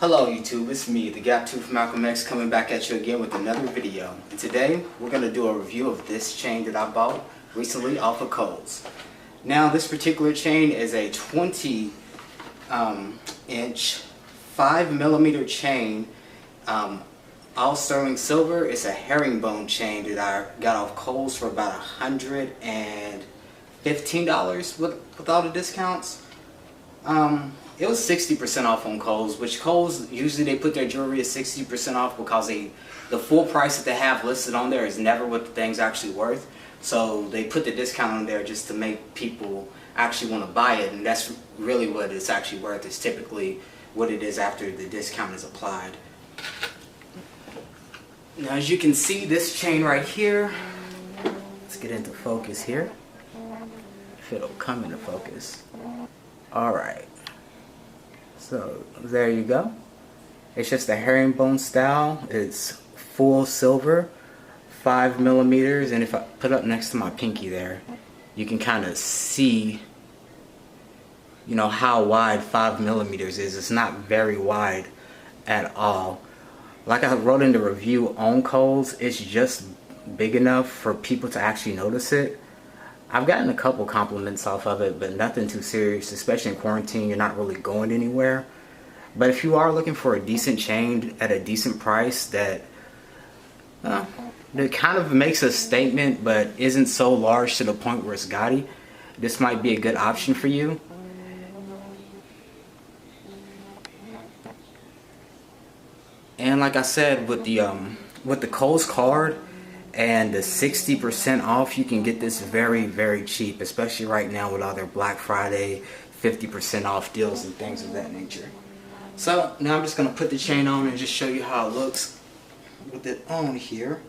Hello YouTube, it's me, the Gap Tooth Malcolm X, coming back at you again with another video. And today, we're going to do a review of this chain that I bought recently off of Kohl's. Now, this particular chain is a 20 inch 5mm chain, all sterling silver. It's a herringbone chain that I got off Kohl's for about $115 with all the discounts. It was 60% off on Kohl's, which Kohl's, usually they put their jewelry at 60% off because the full price that they have listed on there is never what the thing's actually worth. So they put the discount on there just to make people actually want to buy it, and that's really what it's actually worth. It's typically what it is after the discount is applied. Now, as you can see, this chain right here, let's get into focus here, if it'll come into focus. Alright. So there you go. It's just a herringbone style. It's full silver, 5mm, and if I put up next to my pinky there, you can kind of see, you know, how wide 5mm is. It's not very wide at all. Like I wrote in the review on Kohl's, it's just big enough for people to actually notice it. I've gotten a couple compliments off of it, but nothing too serious, especially in quarantine. You're not really going anywhere. But if you are looking for a decent chain at a decent price that kind of makes a statement but isn't so large to the point where it's gaudy, this might be a good option for you. And like I said, with the Kohl's card and the 60% off, you can get this very, very cheap, especially right now with all their Black Friday 50% off deals and things of that nature. So now I'm just going to put the chain on and just show you how it looks with it on here.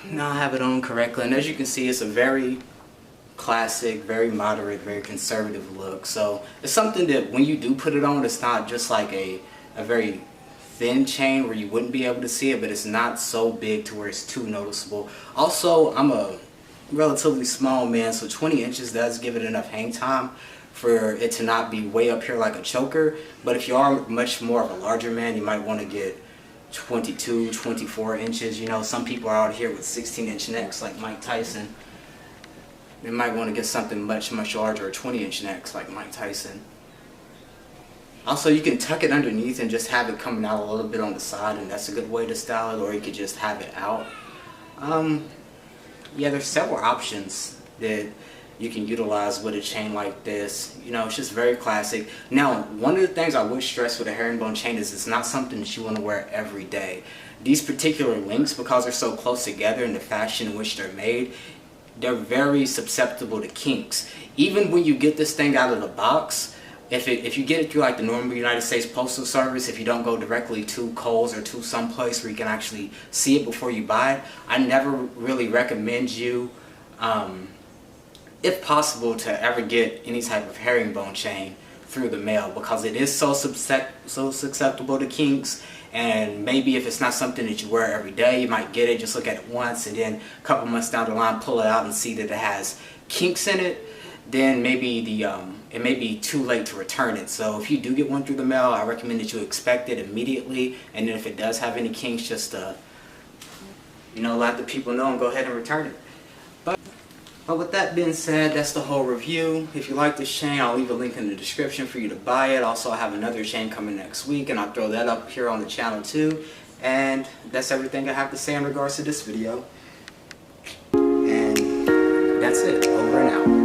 Now I have it on correctly, and as you can see, it's a very classic, very moderate, very conservative look. So it's something that when you do put it on, it's not just like a very thin chain where you wouldn't be able to see it, but it's not so big to where it's too noticeable. Also, I'm a relatively small man, so 20 inches does give it enough hang time for it to not be way up here like a choker. But if you are much more of a larger man, you might want to get 22, 24 inches. You know, some people are out here with 16-inch necks like Mike Tyson. They might want to get something much larger, 20-inch necks like Mike Tyson. Also, you can tuck it underneath and just have it coming out a little bit on the side, and that's a good way to style it, or you could just have it out. Yeah, there's several options that you can utilize with a chain like this. You know, it's just very classic. Now, one of the things I would stress with a herringbone chain is it's not something that you want to wear every day. These particular links, because they're so close together in the fashion in which they're made, they're very susceptible to kinks. Even when you get this thing out of the box, if you get it through like the normal United States Postal Service, if you don't go directly to Kohl's or to some place where you can actually see it before you buy it, I never really recommend you, if possible, to ever get any type of herringbone chain through the mail, because it is so susceptible to kinks. And maybe if it's not something that you wear every day, you might get it, just look at it once, and then a couple months down the line pull it out and see that it has kinks in it. Then maybe it may be too late to return it. So if you do get one through the mail, I recommend that you expect it immediately, and then if it does have any kinks, just you know, let the people know and go ahead and return it. But with that being said, that's the whole review. If you like this chain, I'll leave a link in the description for you to buy it. Also, I have another chain coming next week, and I'll throw that up here on the channel too. And that's everything I have to say in regards to this video. And that's it. Over and out.